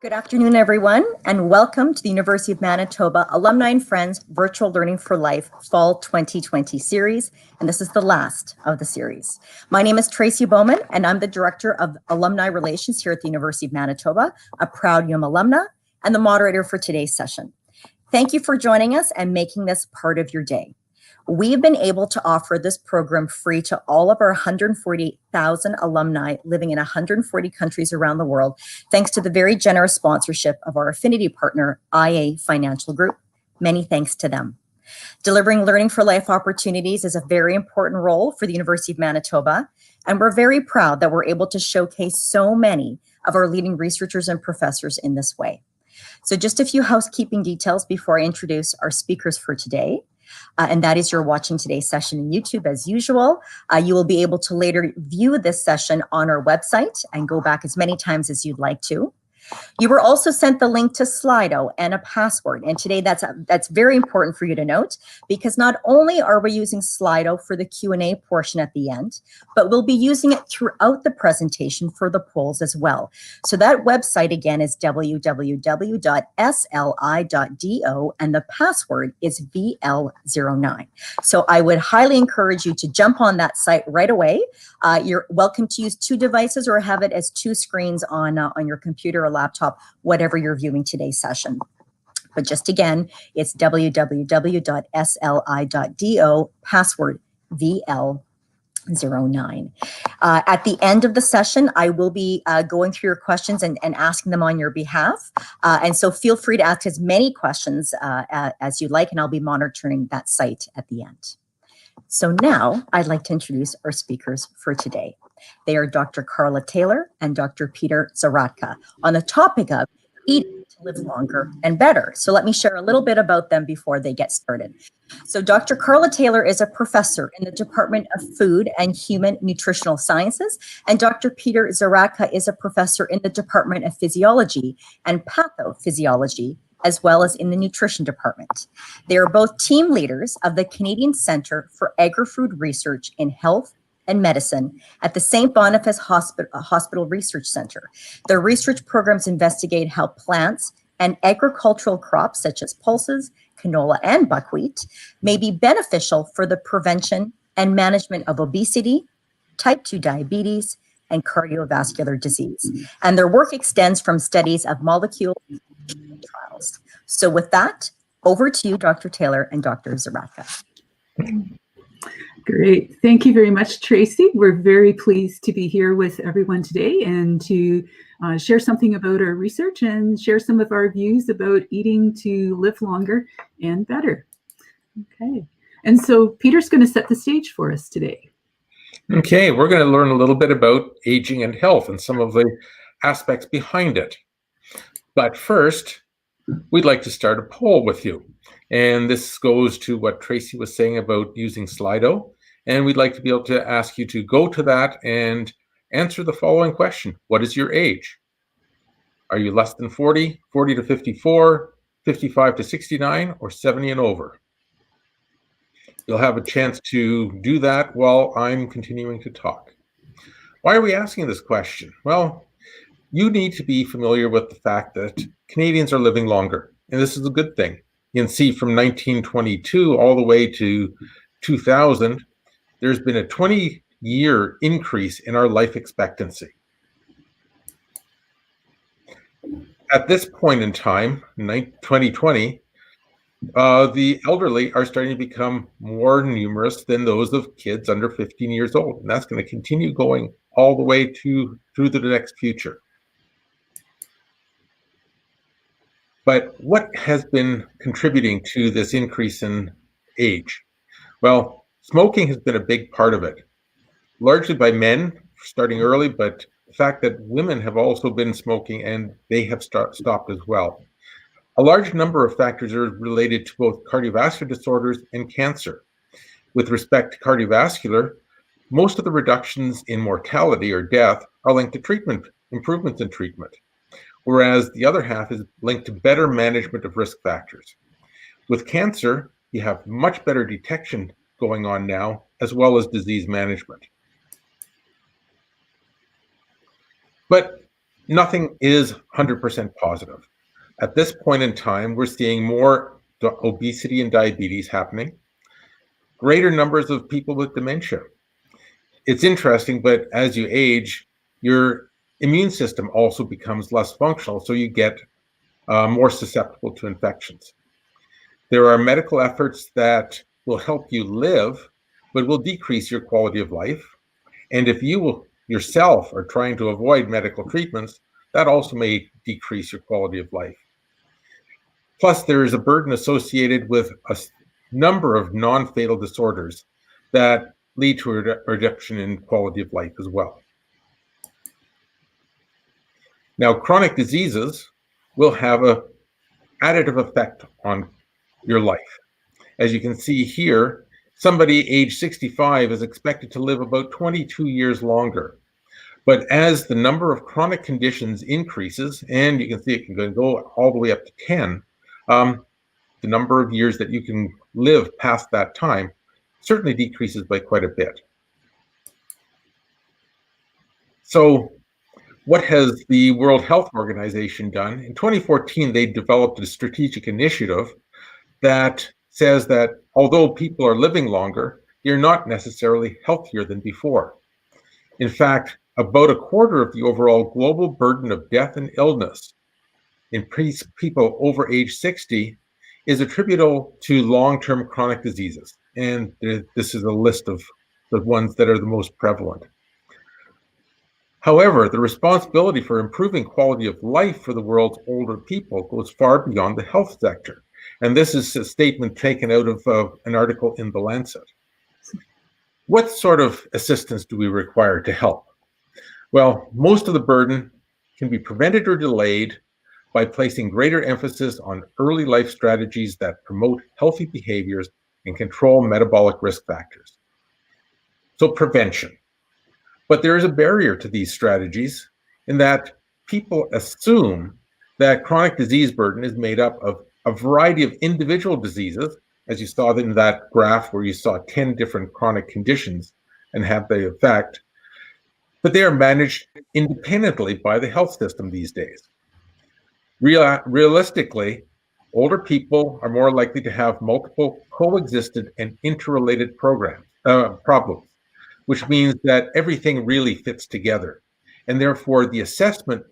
Good afternoon, everyone, and welcome to the University of Manitoba Alumni and Friends Virtual Learning for Life Fall 2020 series, and this is the last of the series. My name is Tracy Bowman, and I'm the Director of Alumni Relations here at the University of Manitoba, a proud UM alumna, and the moderator for today's session. Thank you for joining us and making this part of your day. We've been able to offer this program free to all of our 148,000 alumni living in 140 countries around the world, thanks to the very generous sponsorship of our affinity partner, IA Financial Group. Many thanks to them. Delivering learning for life opportunities is a very important role for the University of Manitoba, and we're very proud that we're able to showcase so many of our leading researchers and professors in this way. So just a few housekeeping details before I introduce our speakers for today. And that is you're watching today's session on YouTube as usual. You will be able to later view this session on our website and go back as many times as you'd like to. You were also sent the link to Slido and a password. And today that's very important for you to note, because not only are we using Slido for the Q&A portion at the end, but we'll be using it throughout the presentation for the polls as well. So that website again is www.sli.do, and the password is VL09. So I would highly encourage you to jump on that site right away. You're welcome to use two devices or have it as two screens on your computer or laptop, whatever you're viewing today's session. But just again, it's www.sli.do, password VL09. At the end of the session, I will be going through your questions and asking them on your behalf. And so feel free to ask as many questions as you like, and I'll be monitoring that site at the end. So now I'd like to introduce our speakers for today. They are Dr. Carla Taylor and Dr. Peter Zahradka on the topic of eating to live longer and better. So let me share a little bit about them before they get started. So Dr. Carla Taylor is a professor in the Department of Food and Human Nutritional Sciences, and Dr. Peter Zahradka is a professor in the Department of Physiology and Pathophysiology, as well as in the nutrition department. They are both team leaders of the Canadian Centre for Agri-Food Research in Health and Medicine at the St. Boniface Hospital Research Centre. Their research programs investigate how plants and agricultural crops such as pulses, canola, and buckwheat may be beneficial for the prevention and management of obesity, type 2 diabetes, and cardiovascular disease. And their work extends from studies of molecules and trials. So with that, over to you, Dr. Taylor and Dr. Zahradka. Great. Thank you very much, Tracy. We're very pleased to be here with everyone today and to share something about our research and share some of our views about eating to live longer and better. Okay. And so Peter's going to set the stage for us today. Okay, we're going to learn a little bit about aging and health and some of the aspects behind it. But first, we'd like to start a poll with you. And this goes to what Tracy was saying about using Slido. And we'd like to be able to ask you to go to that and answer the following question. What is your age? Are you less than 40, 40 to 54, 55 to 69, or 70 and over? You'll have a chance to do that while I'm continuing to talk. Why are we asking this question? Well, you need to be familiar with the fact that Canadians are living longer, and this is a good thing. You can see from 1922 all the way to 2000, there's been a 20-year increase in our life expectancy. At this point in time, 2020, the elderly are starting to become more numerous than those of kids under 15 years old, and that's going to continue going all the way through the next future. But what has been contributing to this increase in age? Well, smoking has been a big part of it, largely by men starting early, but the fact that women have also been smoking and they have stopped as well. A large number of factors are related to both cardiovascular disorders and cancer. With respect to cardiovascular, most of the reductions in mortality or death are linked to treatment, improvements in treatment, whereas the other half is linked to better management of risk factors. With cancer, you have much better detection going on now, as well as disease management. But Nothing is 100% positive. At this point in time, we're seeing more obesity and diabetes happening, greater numbers of people with dementia. It's interesting, but as you age, your immune system also becomes less functional, so you get more susceptible to infections. There are medical efforts that will help you live, but will decrease your quality of life. And if you yourself are trying to avoid medical treatments, that also may decrease your quality of life. Plus, there is a burden associated with a number of non-fatal disorders that lead to a reduction in quality of life as well. Now, chronic diseases will have an additive effect on your life. As you can see here, somebody age 65 is expected to live about 22 years longer. But as the number of chronic conditions increases, and you can see it can go all the way up to 10, the number of years that you can live past that time certainly decreases by quite a bit. So what has the World Health Organization done? In 2014, they developed a strategic initiative that says that although people are living longer, they're not necessarily healthier than before. In fact, about a quarter of the overall global burden of death and illness in people over age 60 is attributable to long-term chronic diseases. And this is a list of the ones that are the most prevalent. However, the responsibility for improving quality of life for the world's older people goes far beyond the health sector. And this is a statement taken out of an article in The Lancet. What sort of assistance do we require to help? Well, most of the burden can be prevented or delayed by placing greater emphasis on early life strategies that promote healthy behaviors and control metabolic risk factors. So prevention. But there is a barrier to these strategies in that people assume that chronic disease burden is made up of a variety of individual diseases, as you saw in that graph where you saw 10 different chronic conditions and have the effect, but they are managed independently by the health system these days. Realistically, older people are more likely to have multiple coexistent and interrelated problems, which means that everything really fits together. And therefore, the assessment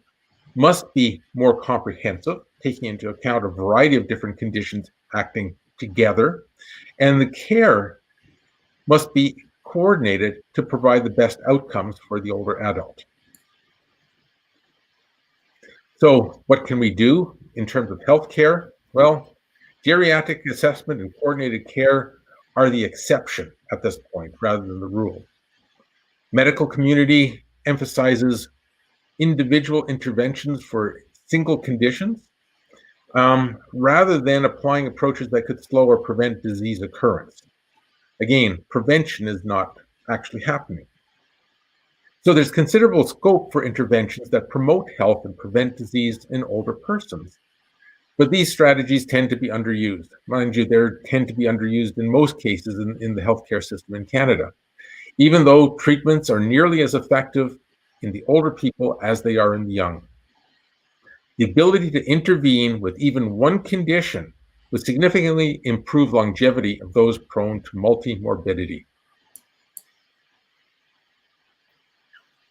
must be more comprehensive, taking into account a variety of different conditions acting together. And the care must be coordinated to provide the best outcomes for the older adult. So what can we do in terms of healthcare? Well, geriatric assessment and coordinated care are the exception at this point rather than the rule. Medical community emphasizes individual interventions for single conditions rather than applying approaches that could slow or prevent disease occurrence. Again, prevention is not actually happening. So there's considerable scope for interventions that promote health and prevent disease in older persons. But these strategies tend to be underused. Mind you, they tend to be underused in most cases in the healthcare system in Canada, even though treatments are nearly as effective in the older people as they are in the young. The ability to intervene with even one condition would significantly improve longevity of those prone to multi-morbidity.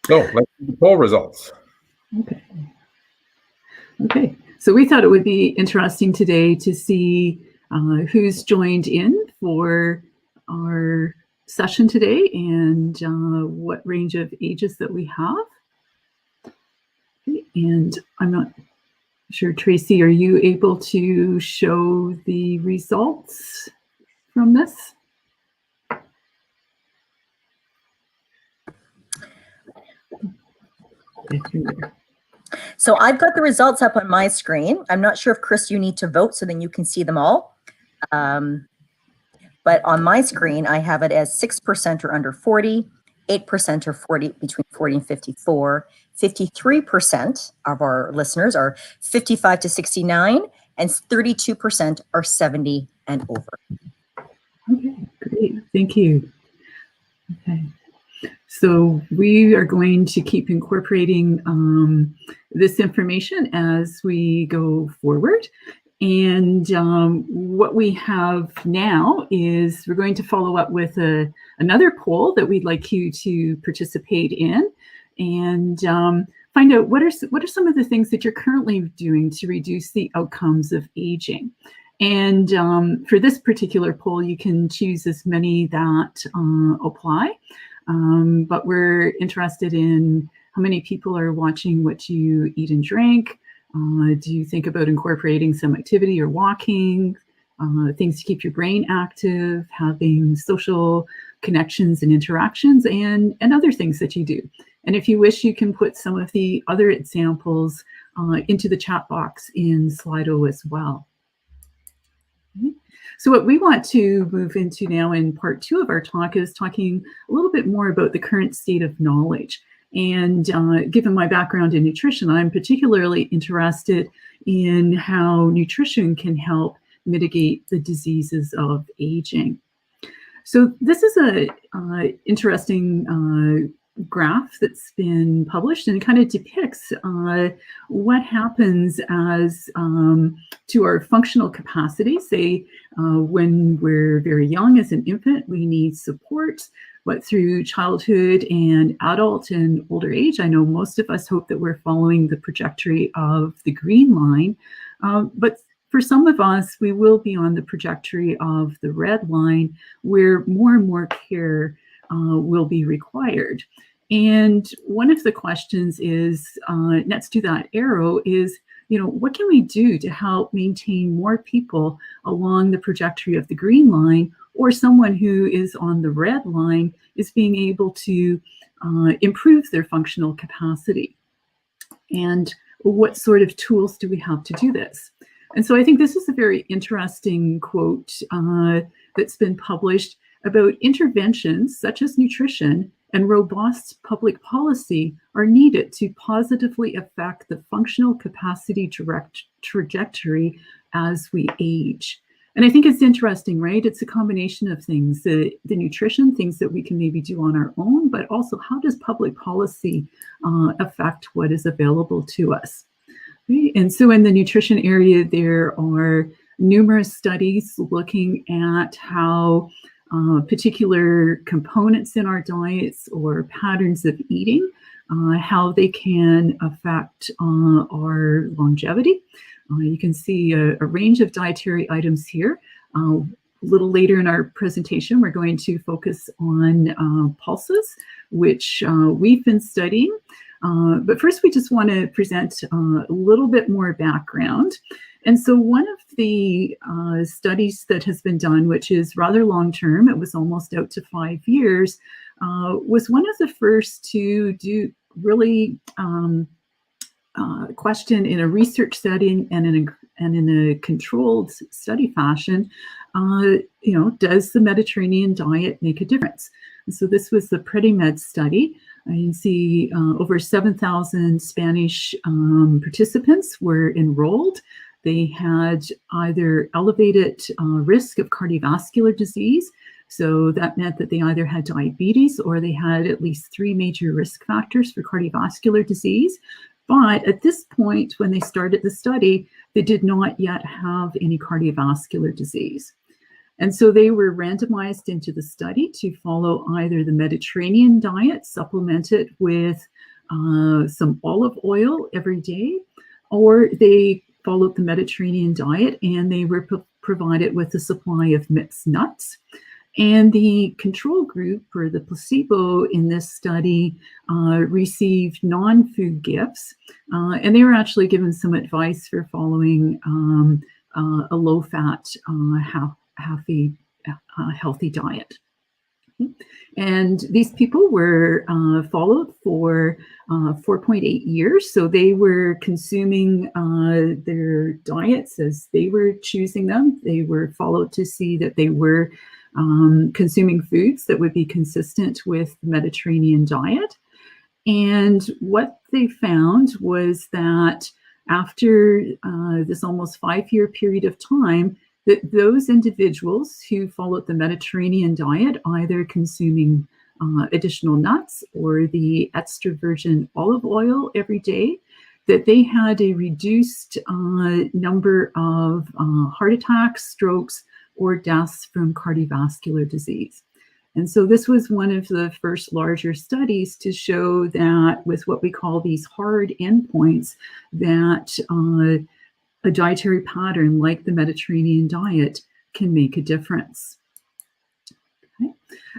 So let's see the poll results. Okay. So we thought it would be interesting today to see who's joined in for our session today and what range of ages that we have. Okay. And I'm not sure, Tracy, are you able to show the results from this? So I've got the results up on my screen. I'm not sure if, Chris, you need to vote so then you can see them all. But on my screen, I have it as 6% are under 40, 8% are 40 between 40 and 54, 53% of our listeners are 55 to 69, and 32% are 70 and over. Okay, great. Thank you. Okay. So we are going to keep incorporating this information as we go forward. And what we have now is we're going to follow up with another poll that we'd like you to participate in, and find out what are some of the things that you're currently doing to reduce the outcomes of aging. And for this particular poll, you can choose as many that apply. But we're interested in how many people are watching what you eat and drink. Do you think about incorporating some activity or walking, things to keep your brain active, having social connections and interactions, and other things that you do? And if you wish, you can put some of the other examples into the chat box in Slido as well. Okay. So what we want to move into now in part 2 of our talk is talking a little bit more about the current state of knowledge. And given my background in nutrition, I'm particularly interested in how nutrition can help mitigate the diseases of aging. So this is a interesting graph that's been published, and it kind of depicts what happens as to our functional capacity. Say when we're very young as an infant, we need support. But through childhood and adult and older age, I know most of us hope that we're following the trajectory of the green line. But for some of us, we will be on the trajectory of the red line, where more and more care will be required. And one of the questions is, next to that arrow is, what can we do to help maintain more people along the trajectory of the green line, or someone who is on the red line is being able to improve their functional capacity? And what sort of tools do we have to do this? And so I think this is a very interesting quote that's been published about interventions such as nutrition and robust public policy are needed to positively affect the functional capacity trajectory as we age. And I think it's interesting, right? It's a combination of things, the nutrition, things that we can maybe do on our own, but also how does public policy affect what is available to us? Right? And so in the nutrition area, there are numerous studies looking at how particular components in our diets or patterns of eating, how they can affect our longevity. You can see a range of dietary items here. A little later in our presentation, we're going to focus on pulses, which we've been studying. But first, we just want to present a little bit more background. And so one of the studies that has been done, which is rather long-term, it was almost out to 5 years, was one of the first to do really question in a research setting and in a controlled study fashion, does the Mediterranean diet make a difference? And so this was the PREDIMED study. You can see over 7,000 Spanish participants were enrolled. They had either elevated risk of cardiovascular disease, so that meant that they either had diabetes or they had at least 3 major risk factors for cardiovascular disease. But at this point, when they started the study, they did not yet have any cardiovascular disease. And so they were randomized into the study to follow either the Mediterranean diet, supplemented with some olive oil every day, or they followed the Mediterranean diet and they were provided with a supply of mixed nuts. And the control group, or the placebo in this study, received non-food gifts. And they were actually given some advice for following a low-fat, healthy diet. And these people were followed for 4.8 years. So they were consuming their diets as they were choosing them. They were followed to see that they were consuming foods that would be consistent with the Mediterranean diet. And what they found was that after this almost 5-year period of time, that those individuals who followed the Mediterranean diet, either consuming additional nuts or the extra virgin olive oil every day, that they had a reduced number of heart attacks, strokes, or deaths from cardiovascular disease. And so this was one of the first larger studies to show that with what we call these hard endpoints, that a dietary pattern like the Mediterranean diet can make a difference. Okay.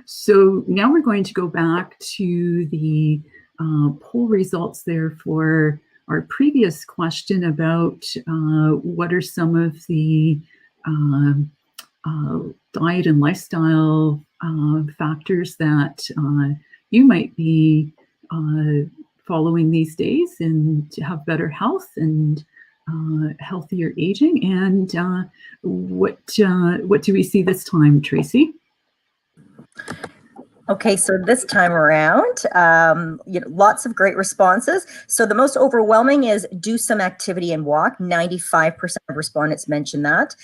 So now we're going to go back to the poll results there for our previous question about what are some of the diet and lifestyle factors that you might be following these days and to have better health and healthier aging. And what do we see this time, Tracy? Okay, so this time around, lots of great responses. So the most overwhelming is do some activity and walk. 95% of respondents mentioned that.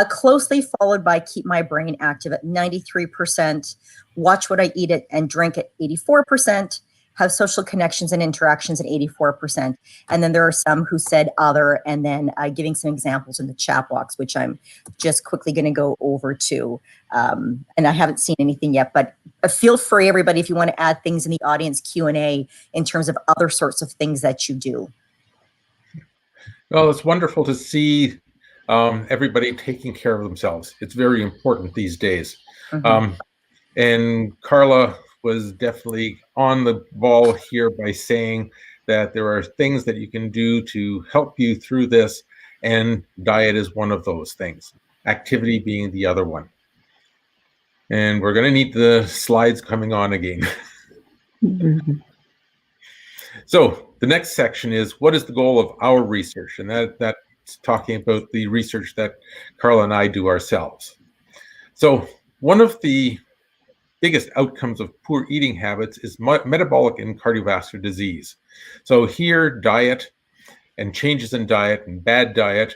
Closely followed by keep my brain active at 93%, watch what I eat it and drink at 84%, have social connections and interactions at 84%. And then there are some who said other, and then giving some examples in the chat box, which I'm just quickly going to go over to. And I haven't seen anything yet, but feel free, everybody, if you want to add things in the audience Q&A in terms of other sorts of things that you do. Well, it's wonderful to see everybody taking care of themselves. It's very important these days. Mm-hmm. And Carla was definitely on the ball here by saying that there are things that you can do to help you through this, and diet is one of those things, activity being the other one. And we're going to need the slides coming on again. Mm-hmm. So the next section is, what is the goal of our research? And that's talking about the research that Carla and I do ourselves. So one of the biggest outcomes of poor eating habits is metabolic and cardiovascular disease. So here, diet and changes in diet and bad diet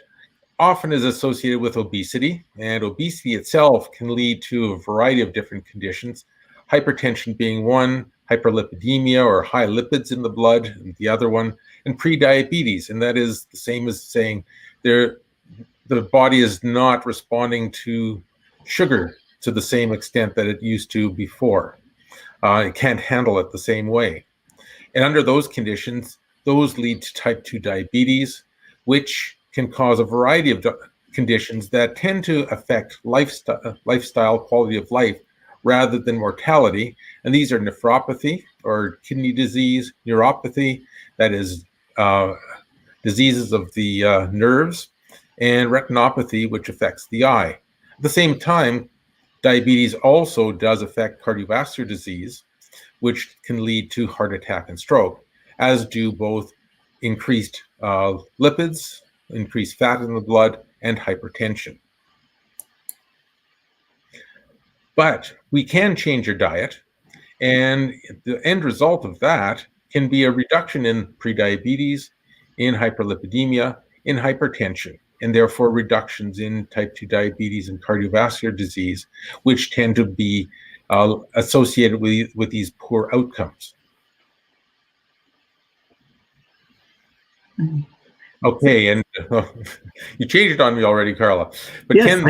often is associated with obesity, and obesity itself can lead to a variety of different conditions, hypertension being one, hyperlipidemia or high lipids in the blood and the other one, and prediabetes, and that is the same as saying the body is not responding to sugar to the same extent that it used to before. It can't handle it the same way. And under those conditions, those lead to type 2 diabetes, which can cause a variety of conditions that tend to affect lifestyle quality of life rather than mortality. And these are nephropathy or kidney disease, neuropathy, that is diseases of the nerves, and retinopathy, which affects the eye. At the same time, diabetes also does affect cardiovascular disease, which can lead to heart attack and stroke, as do both increased lipids, increased fat in the blood, and hypertension. But we can change your diet, and the end result of that can be a reduction in prediabetes, in hyperlipidemia, in hypertension, and therefore reductions in type 2 diabetes and cardiovascular disease, which tend to be associated with these poor outcomes. Mm-hmm. Okay, and you changed it on me already, Carla. But yes,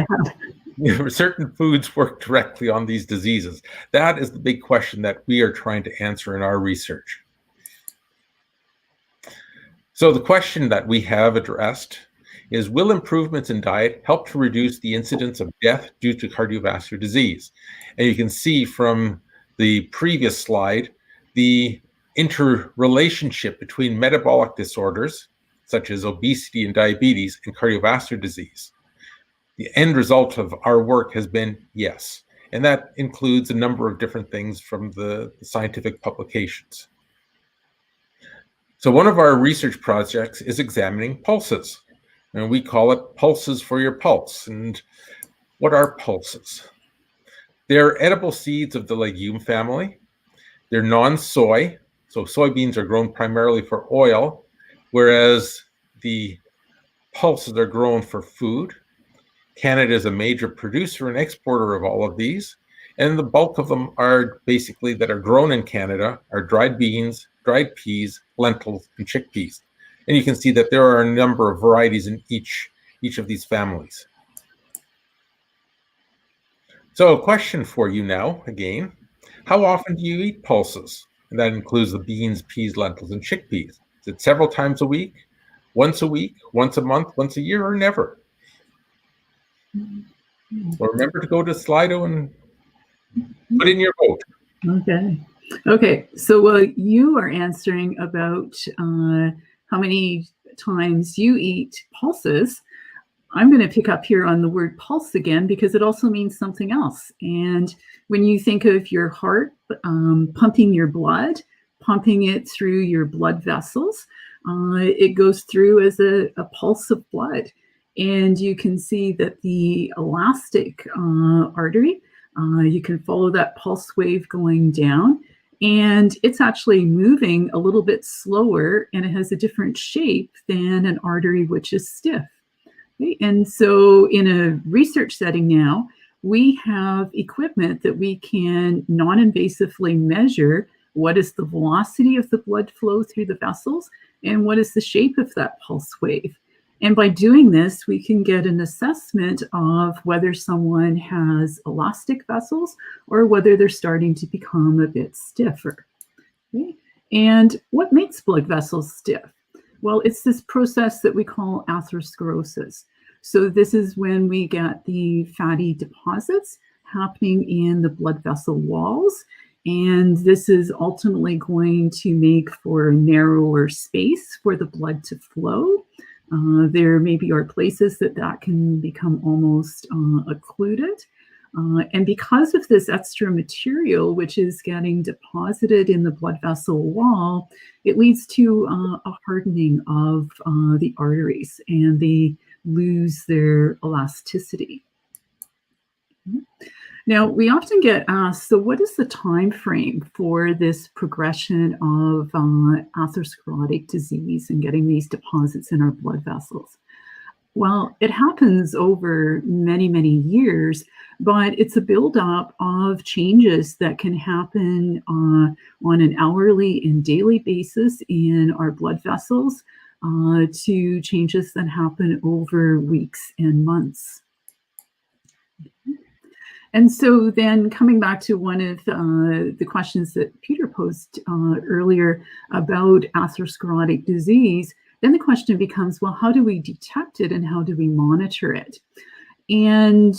can certain foods work directly on these diseases? That is the big question that we are trying to answer in our research. So the question that we have addressed is, will improvements in diet help to reduce the incidence of death due to cardiovascular disease? And you can see from the previous slide the interrelationship between metabolic disorders, such as obesity and diabetes, and cardiovascular disease. The end result of our work has been yes, and that includes a number of different things from the scientific publications. So one of our research projects is examining pulses, and we call it Pulses for Your Pulse. And what are pulses? They're edible seeds of the legume family. They're non-soy, so soybeans are grown primarily for oil, whereas the pulses are grown for food. Canada is a major producer and exporter of all of these, And the bulk of them are basically that are grown in Canada are dried beans, dried peas, lentils, and chickpeas. And you can see that there are a number of varieties in each of these families. So a question for you now, again, how often do you eat pulses? And that includes the beans, peas, lentils, and chickpeas. Is it several times a week, once a month, once a year, or never? Well, remember to go to Slido and put in your vote. Okay. So you are answering about how many times you eat pulses. I'm going to pick up here on the word pulse again because it also means something else. And when you think of your heart pumping your blood, pumping it through your blood vessels, it goes through as a pulse of blood. And you can see that the elastic artery, you can follow that pulse wave going down, and it's actually moving a little bit slower, and it has a different shape than an artery which is stiff. Okay? And so in a research setting now, we have equipment that we can non-invasively measure what is the velocity of the blood flow through the vessels and what is the shape of that pulse wave. And by doing this, we can get an assessment of whether someone has elastic vessels or whether they're starting to become a bit stiffer. Okay? And what makes blood vessels stiff? Well, it's this process that we call atherosclerosis. So this is when we get the fatty deposits happening in the blood vessel walls. And this is ultimately going to make for a narrower space for the blood to flow. There maybe are places that can become almost occluded. And because of this extra material, which is getting deposited in the blood vessel wall, it leads to a hardening of the arteries, and they lose their elasticity. Now, we often get asked, so what is the time frame for this progression of atherosclerotic disease and getting these deposits in our blood vessels? Well, it happens over many, many years, but it's a buildup of changes that can happen on an hourly and daily basis in our blood vessels to changes that happen over weeks and months. And so then coming back to one of the questions that Peter posed earlier about atherosclerotic disease, then the question becomes, well, how do we detect it and how do we monitor it? And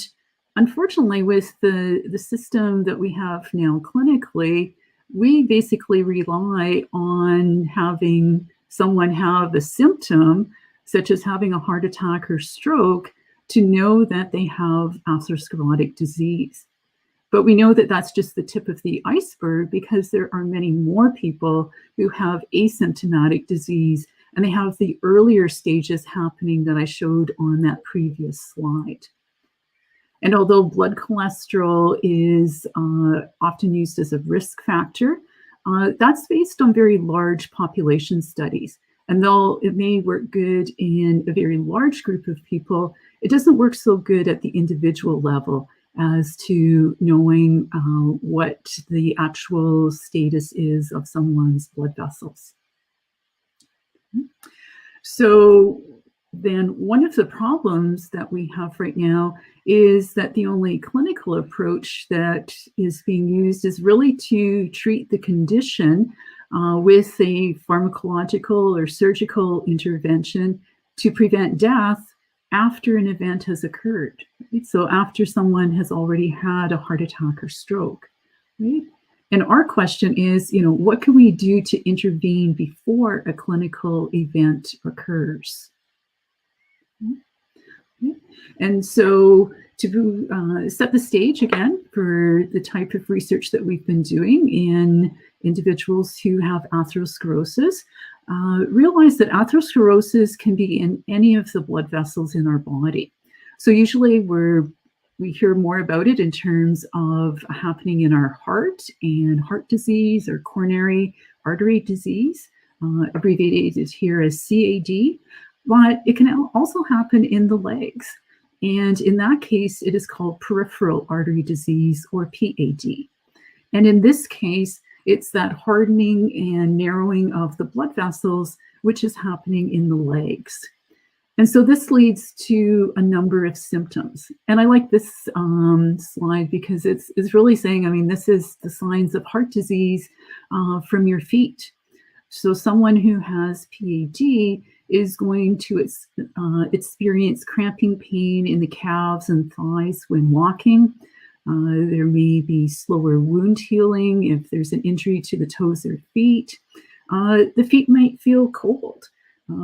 unfortunately, with the system that we have now clinically, we basically rely on having someone have a symptom, such as having a heart attack or stroke, to know that they have atherosclerotic disease. But we know that that's just the tip of the iceberg because there are many more people who have asymptomatic disease, and they have the earlier stages happening that I showed on that previous slide. And although blood cholesterol is often used as a risk factor, that's based on very large population studies. And though it may work good in a very large group of people, it doesn't work so good at the individual level as to knowing what the actual status is of someone's blood vessels. So then one of the problems that we have right now is that the only clinical approach that is being used is really to treat the condition with a pharmacological or surgical intervention to prevent death after an event has occurred. Right? So after someone has already had a heart attack or stroke. Right? And our question is, what can we do to intervene before a clinical event occurs? And so to set the stage again for the type of research that we've been doing in individuals who have atherosclerosis, realize that atherosclerosis can be in any of the blood vessels in our body. So usually we hear more about it in terms of happening in our heart and heart disease or coronary artery disease, abbreviated here as CAD, but it can also happen in the legs. And in that case, it is called peripheral artery disease, or PAD. And in this case, it's that hardening and narrowing of the blood vessels, which is happening in the legs. And so this leads to a number of symptoms. And I like this slide because it's really saying, I mean, this is the signs of heart disease from your feet. So someone who has PAD is going to experience cramping pain in the calves and thighs when walking. There may be slower wound healing if there's an injury to the toes or feet. The feet might feel cold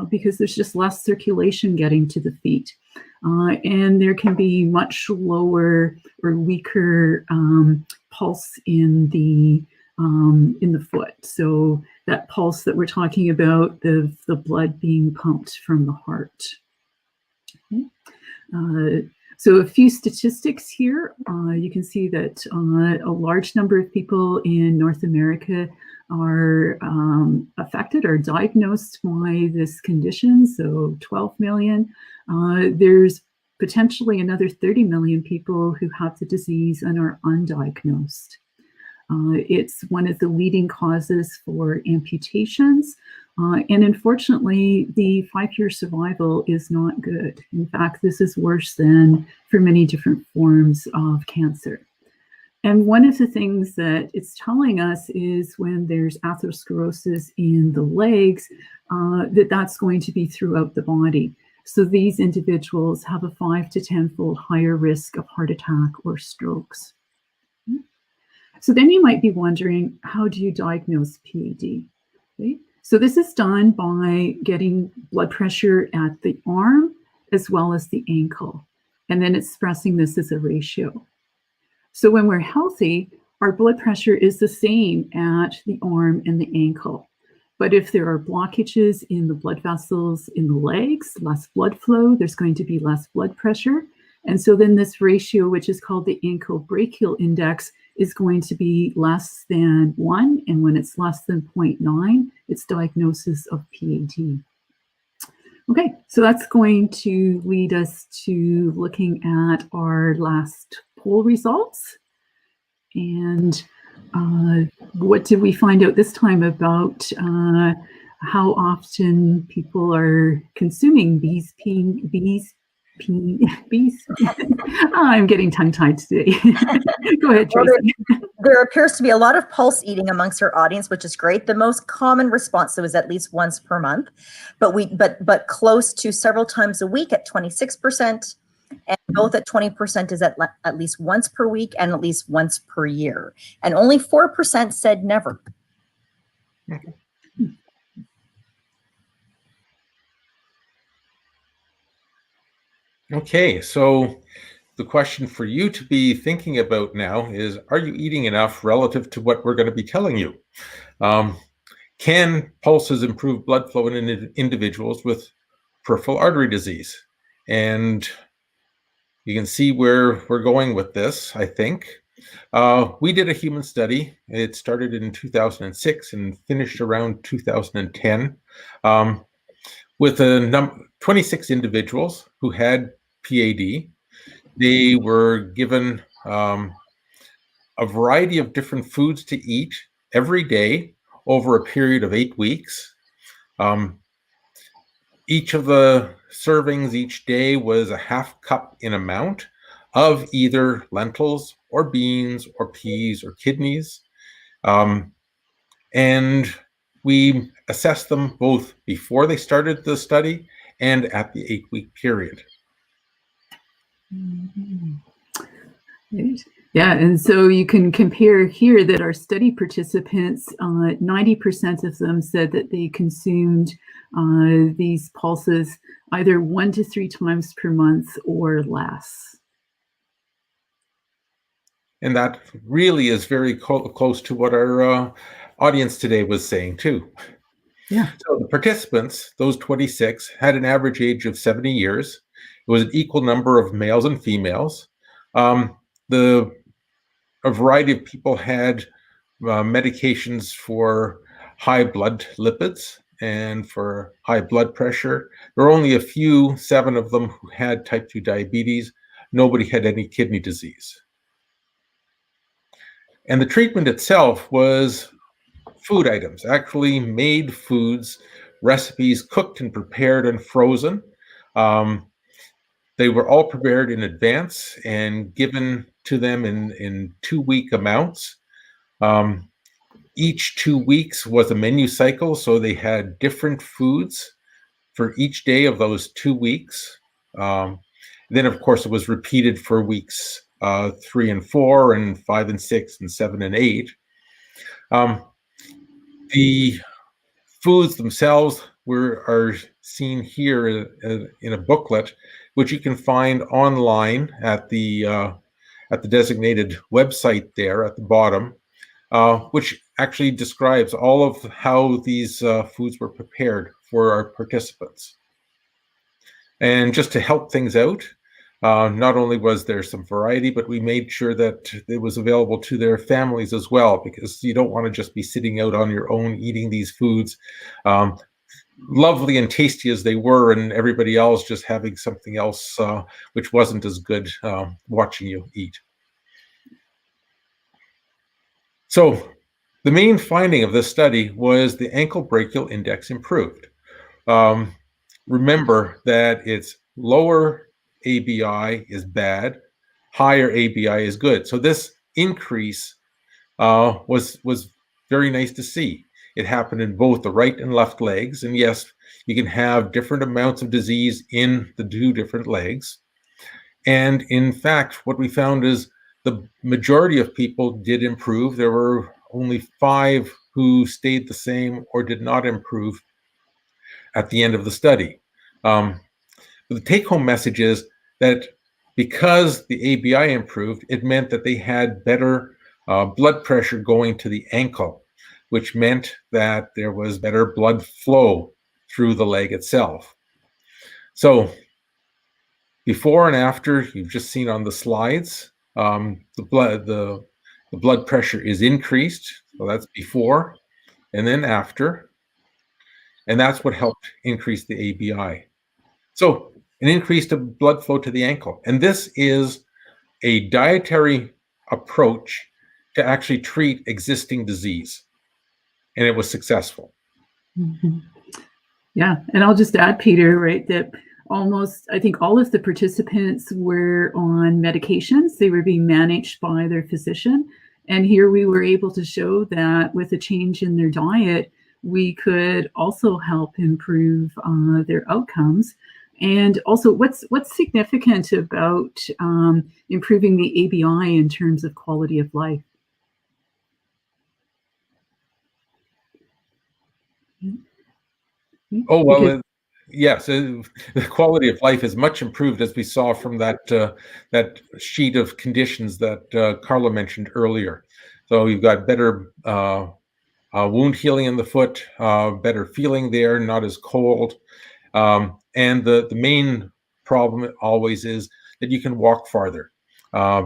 because there's just less circulation getting to the feet. And there can be much lower or weaker pulse in the foot. So that pulse that we're talking about, the blood being pumped from the heart. Okay. So a few statistics here. You can see that a large number of people in North America are affected or diagnosed by this condition, so 12 million. There's potentially another 30 million people who have the disease and are undiagnosed. It's one of the leading causes for amputations. And unfortunately, the 5-year survival is not good. In fact, this is worse than for many different forms of cancer. And one of the things that it's telling us is when there's atherosclerosis in the legs, that's going to be throughout the body. So these individuals have a 5 to 10-fold higher risk of heart attack or strokes. So then you might be wondering, how do you diagnose PAD? Okay. So this is done by getting blood pressure at the arm as well as the ankle, and then expressing this as a ratio. So when we're healthy, our blood pressure is the same at the arm and the ankle. But if there are blockages in the blood vessels in the legs, less blood flow, there's going to be less blood pressure. And so then this ratio, which is called the ankle brachial index, is going to be less than 1. And when it's less than 0.9, it's diagnosis of PAD. Okay, so that's going to lead us to looking at our last poll results. And what did we find out this time about how often people are consuming bees? I'm getting tongue-tied today. Go ahead, Tracy. There appears to be a lot of pulse eating amongst our audience, which is great. The most common response though is at least once per month, but close to several times a week at 26%, and both at 20% is at least once per week and at least once per year. And only 4% said never. Okay, so the question for you to be thinking about now is, are you eating enough relative to what we're going to be telling you? Can pulses improve blood flow in individuals with peripheral artery disease? And you can see where we're going with this, I think. We did a human study. It started in 2006 and finished around 2010 with 26 individuals who had PAD. They were given a variety of different foods to eat every day over a period of 8 weeks. Each of the servings each day was a half cup in amount of either lentils or beans or peas or kidneys. And we assessed them both before they started the study and at the 8-week period. Yeah, and so you can compare here that our study participants, 90% of them said that they consumed these pulses either 1 to 3 times per month or less. And that really is very close to what our audience today was saying too. Yeah. So the participants, those 26, had an average age of 70 years. It was an equal number of males and females. A variety of people had medications for high blood lipids, and for high blood pressure. There were only a few, 7 of them, who had type 2 diabetes. Nobody had any kidney disease. And the treatment itself was food items, actually made foods, recipes cooked and prepared and frozen. They were all prepared in advance and given to them in 2-week amounts. Each 2 weeks was a menu cycle, so they had different foods for each day of those 2 weeks. Then, of course, it was repeated for weeks 3 and 4 and 5 and 6 and 7 and 8. The foods themselves are seen here in a booklet, which you can find online at the designated website there at the bottom, which actually describes all of how these foods were prepared for our participants. And just to help things out, not only was there some variety, but we made sure that it was available to their families as well, because you don't want to just be sitting out on your own eating these foods, lovely and tasty as they were, and everybody else just having something else which wasn't as good watching you eat. So the main finding of this study was the ankle brachial index improved. Remember that it's lower ABI is bad, higher ABI is good. So this increase was very nice to see. It happened in both the right and left legs. And yes, you can have different amounts of disease in the 2 different legs. And in fact, what we found is the majority of people did improve. There were only 5 who stayed the same or did not improve at the end of the study. The take-home message is that because the ABI improved, it meant that they had better blood pressure going to the ankle, which meant that there was better blood flow through the leg itself. So before and after, you've just seen on the slides, the blood pressure is increased. So that's before and then after. And that's what helped increase the ABI. So an increase to blood flow to the ankle. And this is a dietary approach to actually treat existing disease. And it was successful. Mm-hmm. Yeah. And I'll just add, Peter, right, that I think all of the participants were on medications. They were being managed by their physician. And here we were able to show that with a change in their diet, we could also help improve their outcomes. And also, what's significant about improving the ABI in terms of quality of life? Oh, well, yes, the quality of life is much improved, as we saw from that sheet of conditions that Carla mentioned earlier. So you've got better wound healing in the foot, better feeling there, not as cold. And the main problem always is that you can walk farther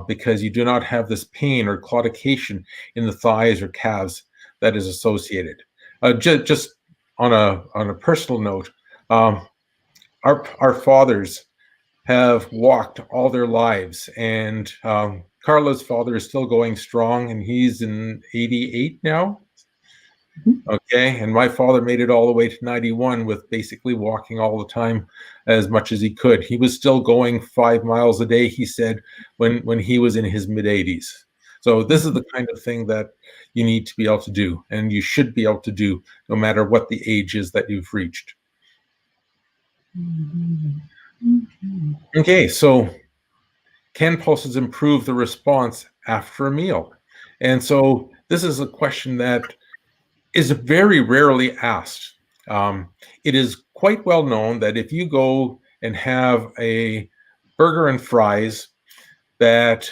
because you do not have this pain or claudication in the thighs or calves that is associated. Just on a personal note, our fathers have walked all their lives, and Carla's father is still going strong, and he's in 88 now. Okay, and my father made it all the way to 91 with basically walking all the time as much as he could. He was still going 5 miles a day, he said, when he was in his mid-80s. So this is the kind of thing that you need to be able to do, and you should be able to do no matter what the age is that you've reached. Okay, so can pulses improve the response after a meal? And so this is a question that is very rarely asked. It is quite well known that if you go and have a burger and fries, that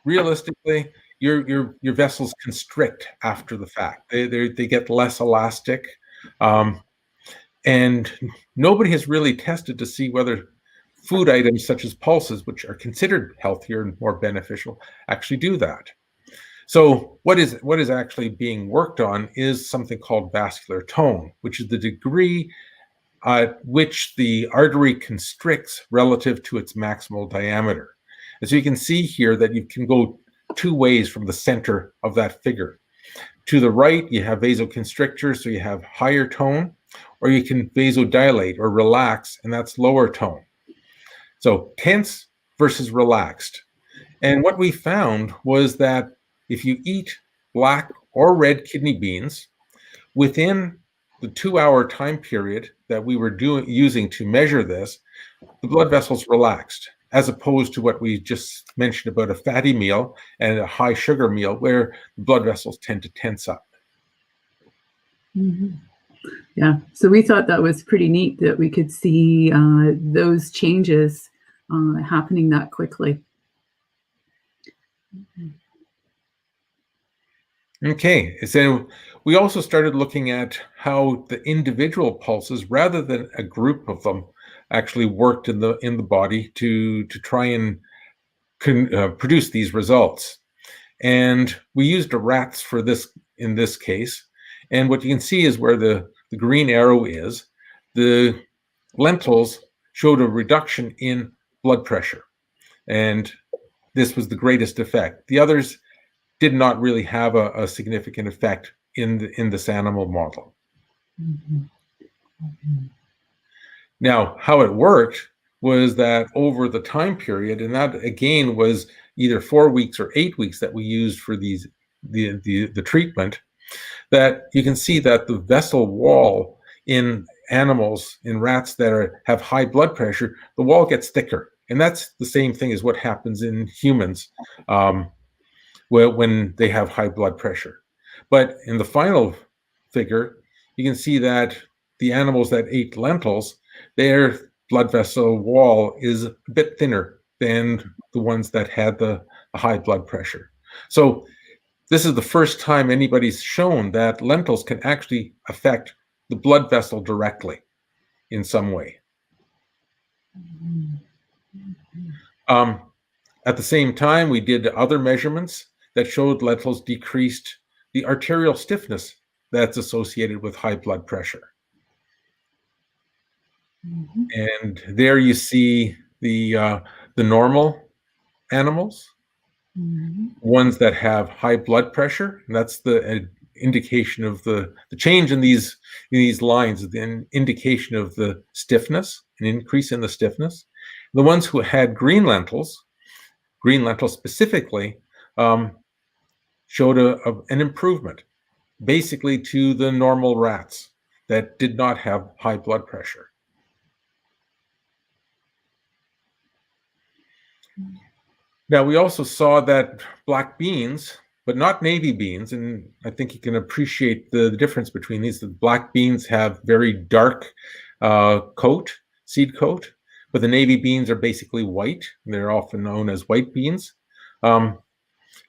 realistically your vessels constrict after the fact. They get less elastic, and nobody has really tested to see whether food items such as pulses, which are considered healthier and more beneficial, actually do that. So what is actually being worked on is something called vascular tone, which is the degree at which the artery constricts relative to its maximal diameter. And so you can see here that you can go two ways from the center of that figure. To the right, you have vasoconstrictor, so you have higher tone, or you can vasodilate or relax, and that's lower tone. So tense versus relaxed. And what we found was that if you eat black or red kidney beans, within the 2-hour time period that we were using to measure this, the blood vessels relaxed, as opposed to what we just mentioned about a fatty meal and a high sugar meal where the blood vessels tend to tense up. Mm-hmm. Yeah, so we thought that was pretty neat that we could see those changes happening that quickly. Okay, so we also started looking at how the individual pulses, rather than a group of them, actually worked in the body to try and produce these results. And we used rats for this in this case. And what you can see is where the green arrow is, the lentils showed a reduction in blood pressure. And this was the greatest effect. The others did not really have a significant effect in this animal model. Mm-hmm. Mm-hmm. Now, how it worked was that over the time period, and that again was either 4 weeks or 8 weeks that we used for the treatment, that you can see that the vessel wall in animals, in rats that have high blood pressure, the wall gets thicker. And that's the same thing as what happens in humans when they have high blood pressure. But in the final figure, you can see that the animals that ate lentils, their blood vessel wall is a bit thinner than the ones that had the high blood pressure. So this is the first time anybody's shown that lentils can actually affect the blood vessel directly in some way. At the same time, we did other measurements that showed lentils decreased the arterial stiffness that's associated with high blood pressure. Mm-hmm. And there you see the normal animals, mm-hmm. ones that have high blood pressure, and that's the indication of the change in these lines, the indication of the stiffness, an increase in the stiffness. The ones who had green lentils specifically, showed an improvement, basically to the normal rats that did not have high blood pressure. Now, we also saw that black beans, but not navy beans, and I think you can appreciate the difference between these. The black beans have very dark seed coat, but the navy beans are basically white. They're often known as white beans.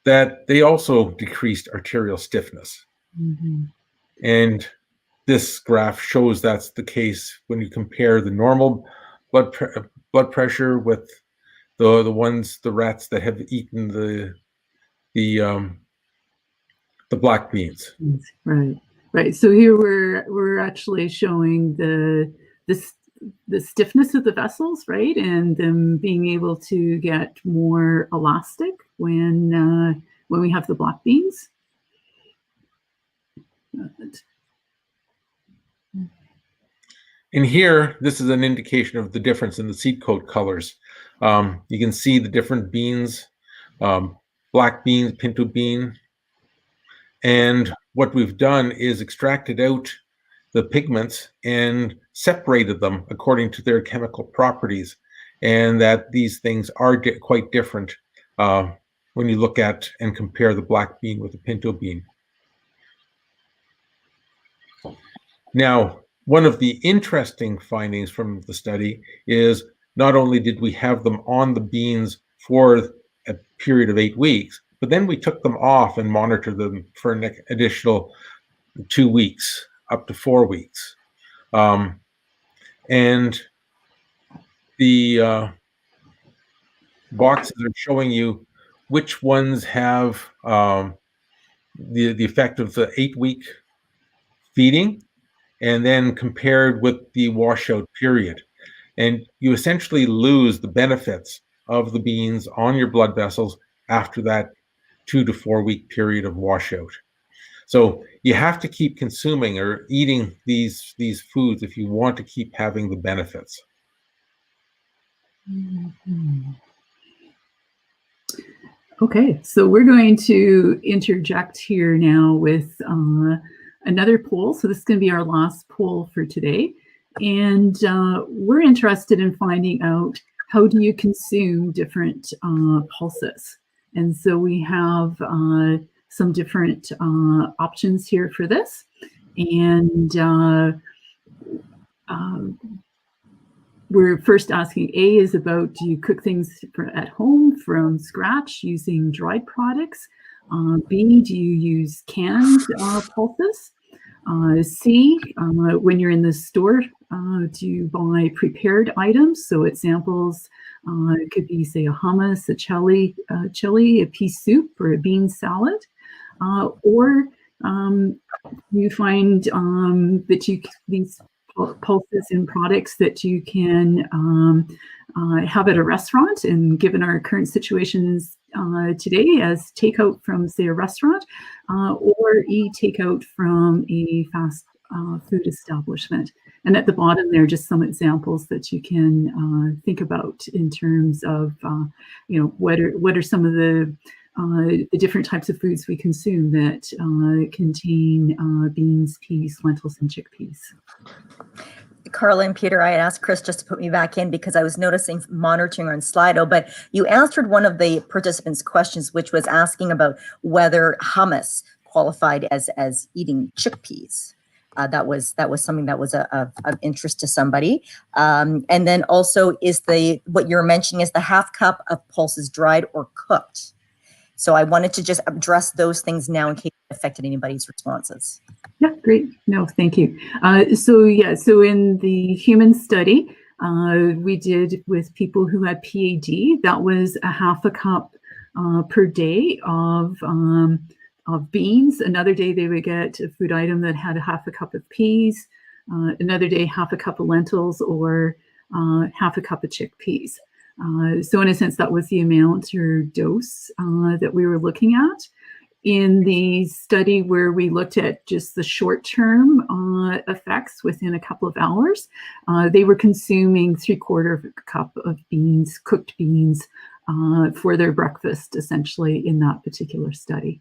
That they also decreased arterial stiffness. Mm-hmm. And this graph shows that's the case when you compare the normal blood pressure with the rats that have eaten the black beans. Right. So here we're actually showing the stiffness of the vessels, right, and them being able to get more elastic when we have the black beans. And here, this is an indication of the difference in the seed coat colors. You can see the different beans, black beans, pinto bean. And what we've done is extracted out the pigments and separated them according to their chemical properties, and that these things are quite different when you look at and compare the black bean with the pinto bean. Now, one of the interesting findings from the study is not only did we have them on the beans for a period of 8 weeks, but then we took them off and monitored them for an additional 2 weeks, up to 4 weeks. And the boxes are showing you which ones have the effect of the 8-week feeding, and then compared with the washout period. And you essentially lose the benefits of the beans on your blood vessels after that 2 to 4 week period of washout. So you have to keep consuming or eating these foods if you want to keep having the benefits. Mm-hmm. Okay, so we're going to interject here now with another poll. So this is going to be our last poll for today. And we're interested in finding out, how do you consume different pulses? And so we have some different options here for this. And we're first asking, A is about, do you cook things at home from scratch using dried products? B, do you use canned pulses? C, when you're in the store, do you buy prepared items? So examples could be, say, a hummus, a chili, a pea soup, or a bean salad. Or you find that these pulses and products that you can have at a restaurant, and given our current situations today, as takeout from, say, a restaurant, or takeout from a fast food establishment. And at the bottom there, just some examples that you can think about in terms of, what are some of the different types of foods we consume that contain beans, peas, lentils, and chickpeas. Carla and Peter, I had asked Chris just to put me back in because I was noticing monitoring on Slido, but you answered one of the participants' questions, which was asking about whether hummus qualified as eating chickpeas. That was something that was of interest to somebody. And then also, what you're mentioning is the half cup of pulses dried or cooked. So I wanted to just address those things now in case it affected anybody's responses. Yeah, great. No, thank you. So in the human study we did with people who had PAD, that was a half a cup per day of beans. Another day they would get a food item that had a half a cup of peas. Another day, half a cup of lentils, or half a cup of chickpeas. So in a sense, that was the amount or dose that we were looking at. In the study where we looked at just the short-term effects within a couple of hours, they were consuming 3/4 cup of beans, cooked beans, for their breakfast, essentially, in that particular study.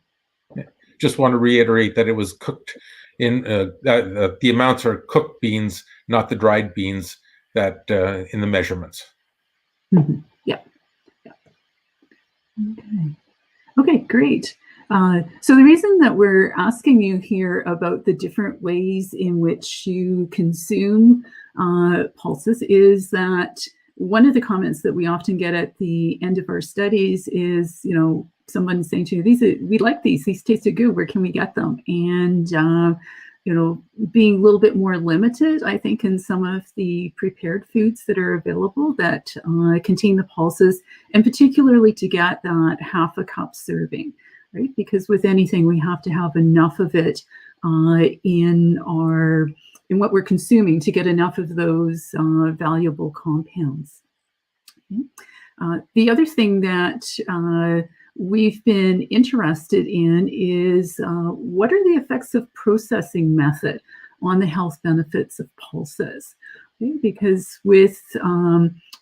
Just want to reiterate that it was cooked in, the amounts are cooked beans, not the dried beans that in the measurements. Mm-hmm. Yeah. Okay, great. So the reason that we're asking you here about the different ways in which you consume pulses is that one of the comments that we often get at the end of our studies is, someone saying to you, we like these tasted good, where can we get them? And being a little bit more limited, I think, in some of the prepared foods that are available that contain the pulses, and particularly to get that half a cup serving, right? Because with anything, we have to have enough of it in what we're consuming to get enough of those valuable compounds. Okay. The other thing that we've been interested in is what are the effects of processing method on the health benefits of pulses? Okay, because with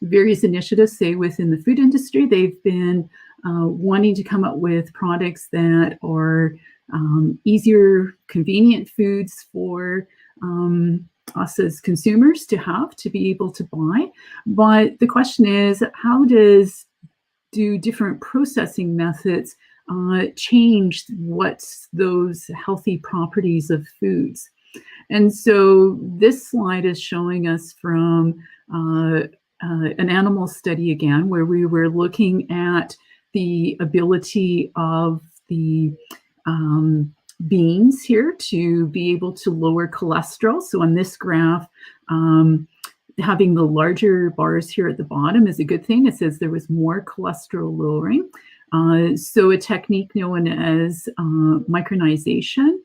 various initiatives, say within the food industry, they've been wanting to come up with products that are easier, convenient foods for us as consumers to be able to buy. But the question is, how do different processing methods change what's those healthy properties of foods? And so this slide is showing us from an animal study again, where we were looking at the ability of the beans here to be able to lower cholesterol. So on this graph, having the larger bars here at the bottom is a good thing. It says there was more cholesterol lowering. So a technique known as micronization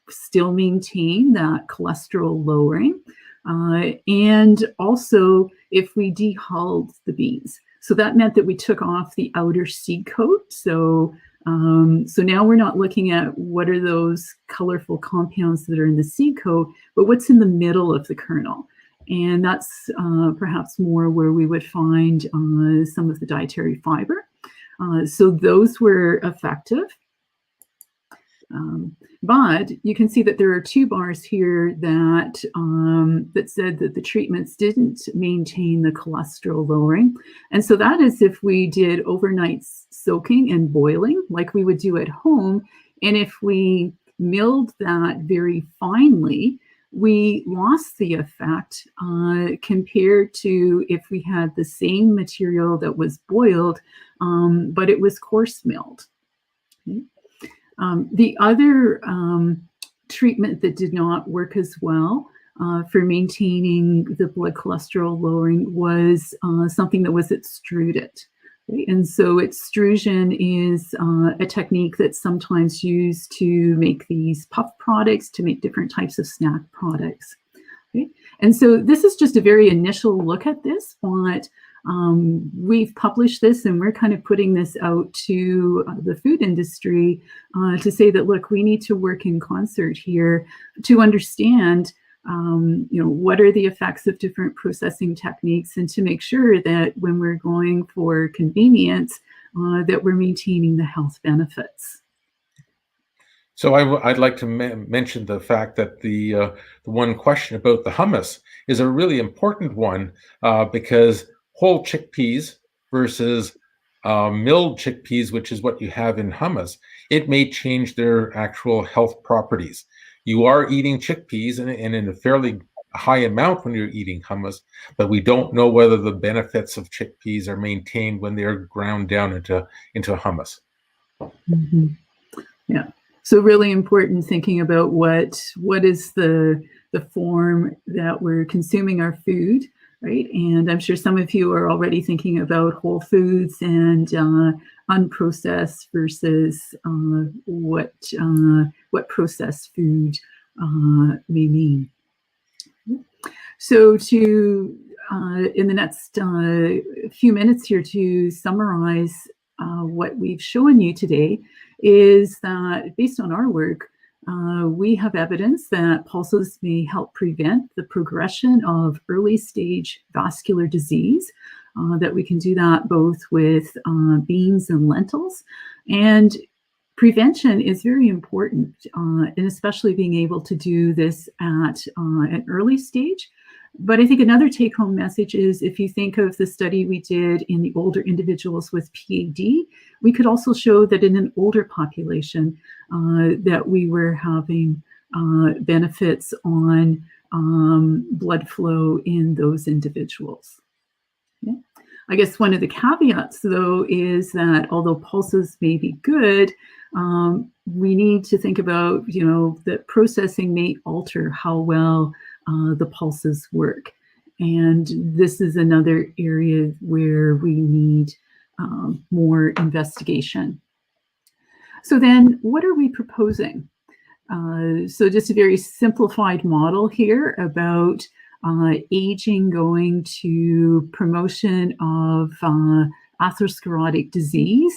still maintain that cholesterol lowering. And also if we dehulled the beans. So that meant that we took off the outer seed coat. So now we're not looking at what are those colorful compounds that are in the seed coat, but what's in the middle of the kernel. And that's perhaps more where we would find some of the dietary fiber. So those were effective. But you can see that there are two bars here that said that the treatments didn't maintain the cholesterol lowering. And so that is if we did overnight soaking and boiling like we would do at home. And if we milled that very finely, we lost the effect compared to if we had the same material that was boiled, but it was coarse milled. Okay. The other treatment that did not work as well for maintaining the blood cholesterol lowering was something that was extruded. Okay? And so extrusion is a technique that's sometimes used to make these puff products, to make different types of snack products. Okay? And so this is just a very initial look at this, but we've published this and we're kind of putting this out to the food industry to say that, look, we need to work in concert here to understand, what are the effects of different processing techniques, and to make sure that when we're going for convenience, that we're maintaining the health benefits. So I'd like to mention the fact that the one question about the hummus is a really important one because whole chickpeas versus milled chickpeas, which is what you have in hummus, it may change their actual health properties. You are eating chickpeas and in a fairly high amount when you're eating hummus, but we don't know whether the benefits of chickpeas are maintained when they're ground down into hummus. Mm-hmm. Yeah. So really important thinking about what is the form that we're consuming our food, right? And I'm sure some of you are already thinking about whole foods and unprocessed versus what processed food may mean. So to in the next few minutes here to summarize what we've shown you today is that based on our work, we have evidence that pulses may help prevent the progression of early stage vascular disease, that we can do that both with beans and lentils. And prevention is very important, and especially being able to do this at an early stage. But I think another take-home message is if you think of the study we did in the older individuals with PAD, we could also show that in an older population that we were having benefits on blood flow in those individuals. Okay. I guess one of the caveats, though, is that although pulses may be good, we need to think about, that processing may alter how well the pulses work. And this is another area where we need more investigation. So then what are we proposing? So just a very simplified model here about aging going to promotion of atherosclerotic disease,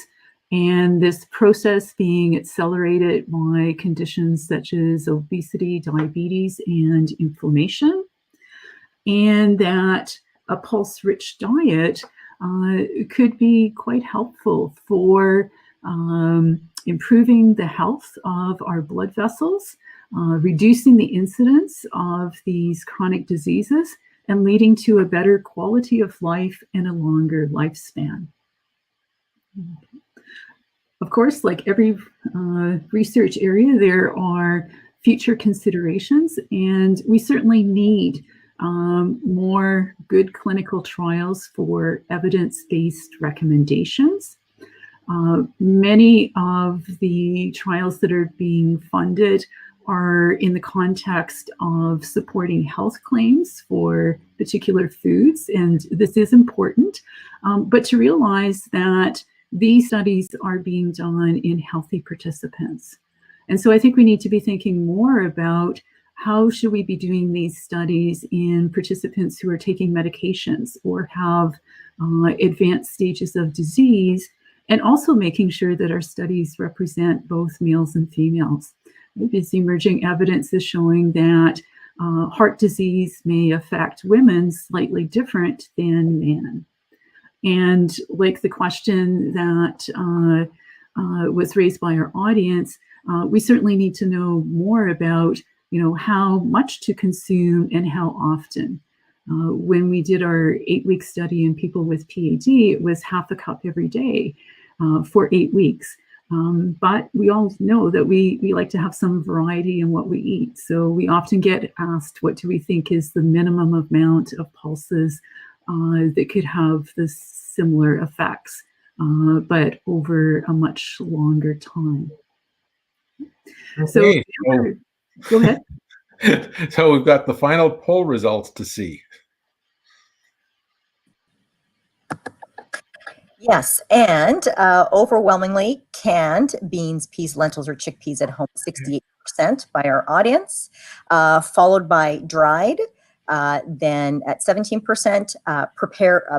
and this process being accelerated by conditions such as obesity, diabetes, and inflammation. And that a pulse-rich diet could be quite helpful for improving the health of our blood vessels, reducing the incidence of these chronic diseases, and leading to a better quality of life and a longer lifespan. Okay. Of course, like every research area, there are future considerations, and we certainly need more good clinical trials for evidence-based recommendations. Many of the trials that are being funded are in the context of supporting health claims for particular foods, and this is important, but to realize that these studies are being done in healthy participants. And so I think we need to be thinking more about how should we be doing these studies in participants who are taking medications or have advanced stages of disease, and also making sure that our studies represent both males and females. This emerging evidence is showing that heart disease may affect women slightly different than men. And like the question that was raised by our audience, we certainly need to know more about, how much to consume and how often. When we did our 8-week study in people with PAD, it was half a cup every day for 8 weeks. But we all know that we like to have some variety in what we eat. So we often get asked, what do we think is the minimum amount of pulses that could have the similar effects, but over a much longer time. Okay, so go ahead. So we've got the final poll results to see. Yes, and overwhelmingly canned beans, peas, lentils, or chickpeas at home, 68% by our audience, followed by dried, then at 17%,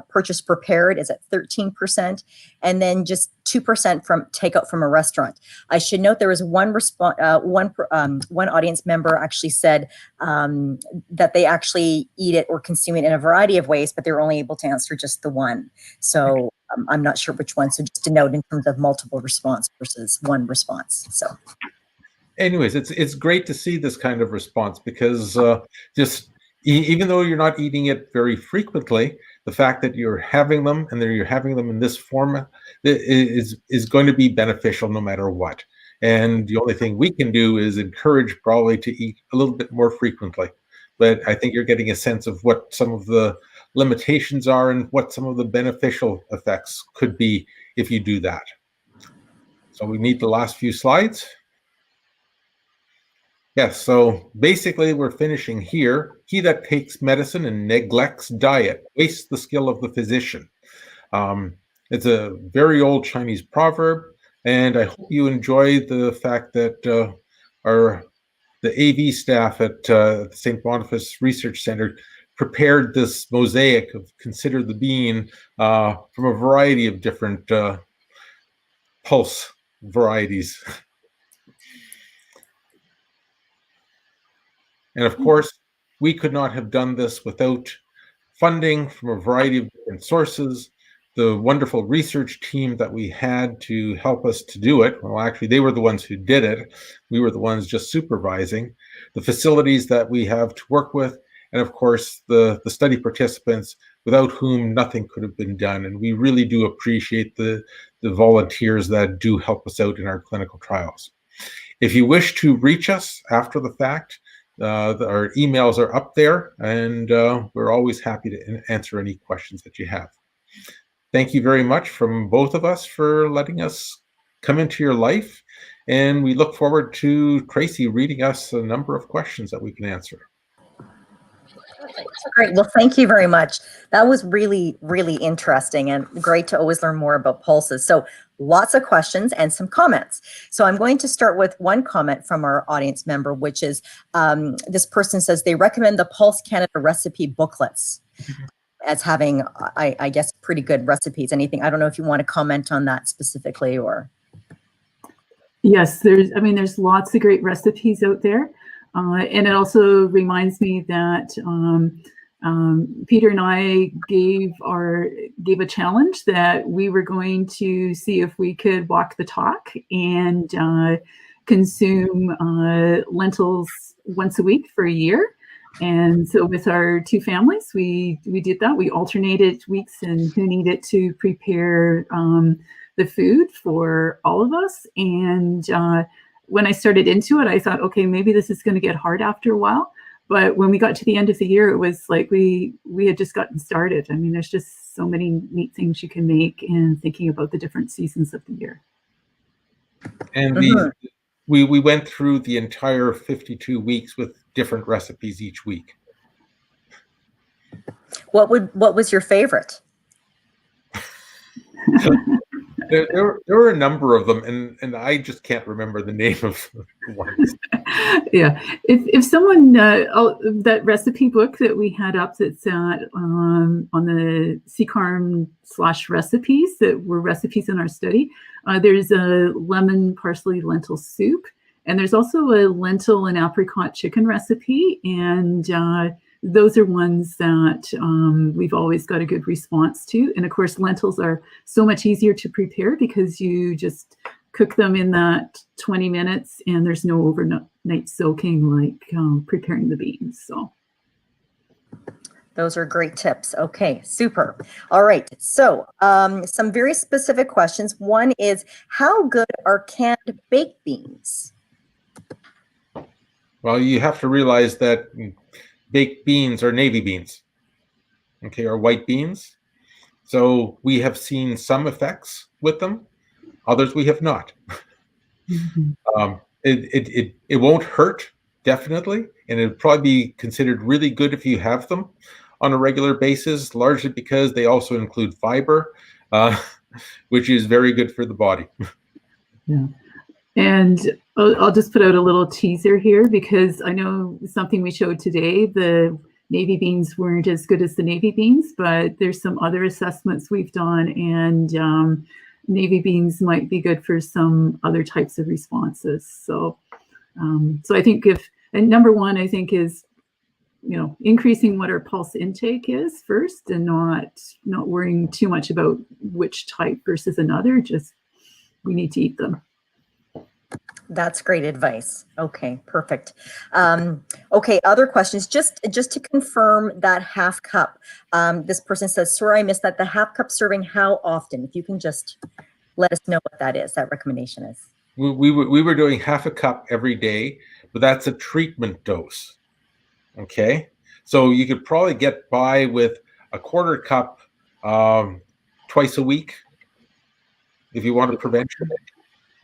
purchase prepared is at 13%, and then just 2% from takeout from a restaurant. I should note there was one audience member actually said that they actually eat it or consume it in a variety of ways, but they were only able to answer just the one. So I'm not sure which one. So just to note in terms of multiple response versus one response. So. Anyways, it's great to see this kind of response, because even though you're not eating it very frequently, the fact that you're having them and that you're having them in this format is going to be beneficial no matter what. And the only thing we can do is encourage probably to eat a little bit more frequently. But I think you're getting a sense of what some of the limitations are and what some of the beneficial effects could be if you do that. So we need the last few slides. Yes, so basically we're finishing here. He that takes medicine and neglects diet wastes the skill of the physician. It's a very old Chinese proverb, and I hope you enjoy the fact that the AV staff at the St. Boniface Research Center prepared this mosaic of Consider the Bean from a variety of different pulse varieties. And of course, we could not have done this without funding from a variety of different sources. The wonderful research team that we had to help us to do it, well, actually, they were the ones who did it. We were the ones just supervising. The facilities that we have to work with, and of course, the study participants, without whom nothing could have been done. And we really do appreciate the volunteers that do help us out in our clinical trials. If you wish to reach us after the fact, our emails are up there, and we're always happy to answer any questions that you have. Thank you very much from both of us for letting us come into your life, and we look forward to Tracy reading us a number of questions that we can answer. Great. Well, thank you very much. That was really, really interesting and great to always learn more about pulses. So lots of questions and some comments. So I'm going to start with one comment from our audience member, which is this person says they recommend the Pulse Canada recipe booklets as having, I guess, pretty good recipes. Anything? I don't know if you want to comment on that specifically or. Yes, there's lots of great recipes out there. And it also reminds me that Peter and I gave a challenge that we were going to see if we could walk the talk and consume lentils once a week for a year. And so with our two families, we did that. We alternated weeks and who needed to prepare the food for all of us. And when I started into it, I thought, okay, maybe this is going to get hard after a while. But when we got to the end of the year, it was like we had just gotten started. I mean, there's just so many neat things you can make in thinking about the different seasons of the year. And we went through the entire 52 weeks with different recipes each week. What was your favorite? There were a number of them, and I just can't remember the name of the ones. Yeah, if someone that recipe book that we had up that's on the CCARM/recipes that were recipes in our study, there's a lemon parsley lentil soup, and there's also a lentil and apricot chicken recipe, and those are ones that we've always got a good response to. And of course, lentils are so much easier to prepare because you just cook them in that 20 minutes and there's no overnight soaking like preparing the beans. So those are great tips. Okay, super. All right, so some very specific questions. One is, how good are canned baked beans? Well, you have to realize that baked beans are navy beans, okay, or white beans. So we have seen some effects with them, others we have not. It won't hurt, definitely, and it'd probably be considered really good if you have them on a regular basis, largely because they also include fiber, which is very good for the body. Yeah. And I'll just put out a little teaser here because I know something we showed today, the navy beans weren't as good as the navy beans, but there's some other assessments we've done, and navy beans might be good for some other types of responses. So, so I think and number one, I think is, increasing what our pulse intake is first, and not worrying too much about which type versus another. Just we need to eat them. That's great advice. Okay, perfect. Okay, other questions. Just to confirm that half cup. This person says, sorry, I missed that. The half cup serving, how often? If you can just let us know what that is, that recommendation is. We were doing half a cup every day, but that's a treatment dose. Okay, so you could probably get by with a quarter cup twice a week if you want a prevention.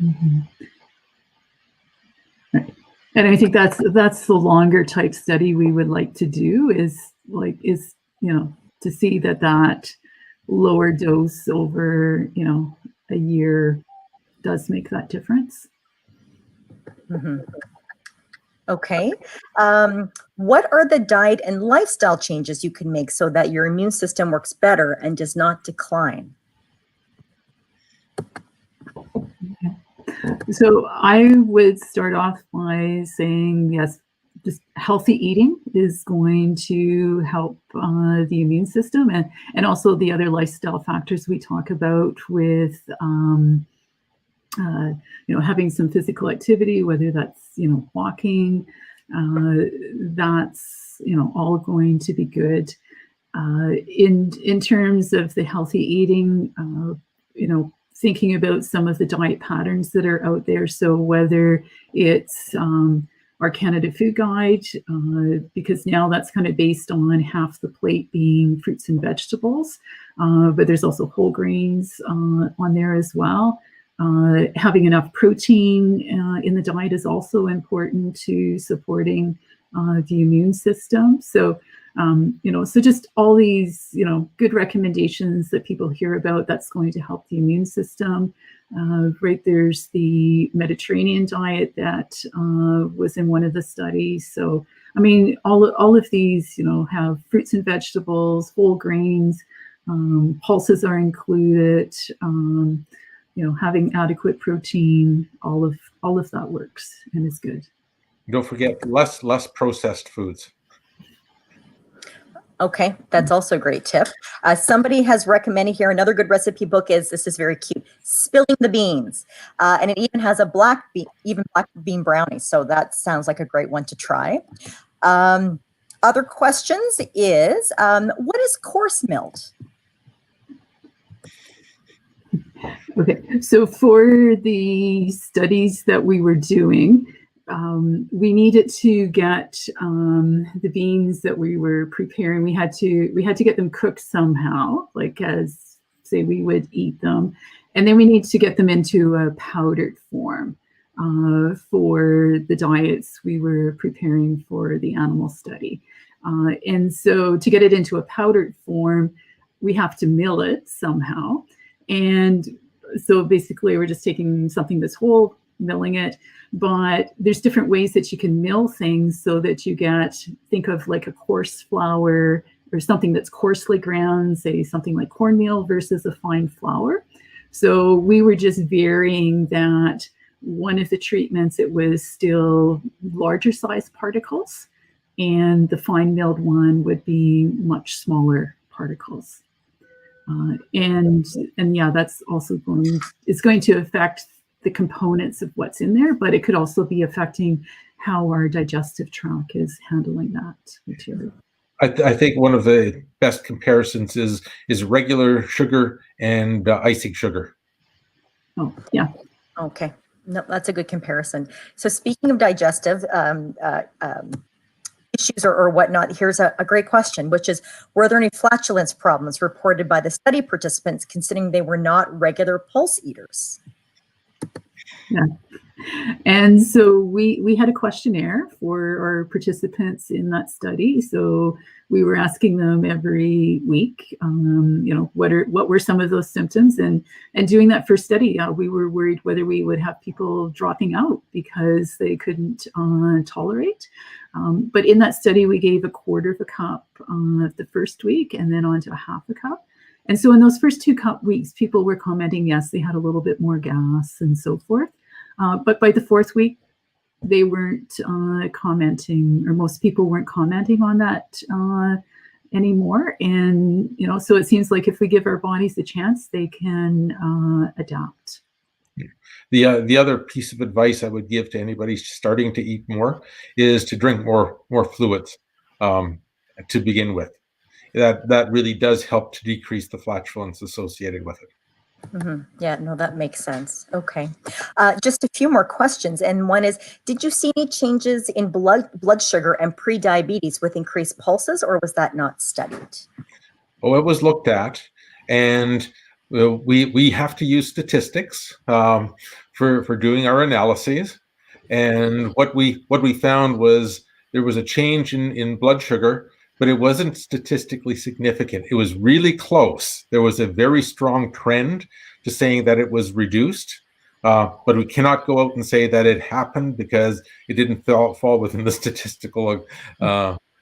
Mm-hmm. Right. And I think that's the longer type study we would like to do is to see that lower dose over a year does make that difference. Mm-hmm. Okay. What are the diet and lifestyle changes you can make so that your immune system works better and does not decline? Okay. So I would start off by saying, yes, just healthy eating is going to help the immune system, and also the other lifestyle factors we talk about with having some physical activity, whether that's walking, that's all going to be good. In terms of the healthy eating, thinking about some of the diet patterns that are out there. So whether it's our Canada Food Guide, because now that's kind of based on half the plate being fruits and vegetables, but there's also whole grains on there as well. Having enough protein in the diet is also important to supporting the immune system. So, so just all these, good recommendations that people hear about, that's going to help the immune system. Right, there's the Mediterranean diet that was in one of the studies. So, I mean, all of these, have fruits and vegetables, whole grains, pulses are included. Having adequate protein, all of that works and is good. Don't forget less processed foods. Okay, that's also a great tip. Somebody has recommended here, another good recipe book this is very cute, Spilling the Beans. And it even has a black bean brownie. So that sounds like a great one to try. Other questions is, what is coarse milk? Okay, so for the studies that we were doing, we needed to get the beans that we were preparing. We had to get them cooked somehow, like as say we would eat them, and then we need to get them into a powdered form for the diets we were preparing for the animal study. And so to get it into a powdered form, we have to mill it somehow. And So basically, we're just taking something that's whole, milling it. But there's different ways that you can mill things so that you get, think of like a coarse flour or something that's coarsely ground, say something like cornmeal versus a fine flour. So we were just varying that. One of the treatments, it was still larger size particles, and the fine milled one would be much smaller particles. And yeah, that's also going to affect the components of what's in there, but it could also be affecting how our digestive tract is handling that material. I think one of the best comparisons is regular sugar and icing sugar. Oh, yeah. Okay. No, that's a good comparison. So speaking of digestive issues or whatnot, here's a great question, which is, were there any flatulence problems reported by the study participants considering they were not regular pulse eaters? Yeah. And so we had a questionnaire for our participants in that study. So we were asking them every week, what were some of those symptoms, and doing that first study, we were worried whether we would have people dropping out because they couldn't tolerate. But in that study, we gave a quarter of a cup the first week, and then on to a half a cup. And so in those first 2 cup weeks, people were commenting, yes, they had a little bit more gas and so forth. But by the 4th week, they weren't commenting, or most people weren't commenting on that anymore. And, so it seems like if we give our bodies a chance, they can adapt. The other piece of advice I would give to anybody starting to eat more is to drink more fluids to begin with. That really does help to decrease the flatulence associated with it. Mm-hmm. Yeah, no, that makes sense. Okay. Just a few more questions. And one is, did you see any changes in blood sugar and pre-diabetes with increased pulses, or was that not studied? Oh, it was looked at, and we have to use statistics for doing our analyses. And what we found was there was a change in blood sugar, but it wasn't statistically significant. It was really close. There was a very strong trend to saying that it was reduced, but we cannot go out and say that it happened because it didn't fall within the statistical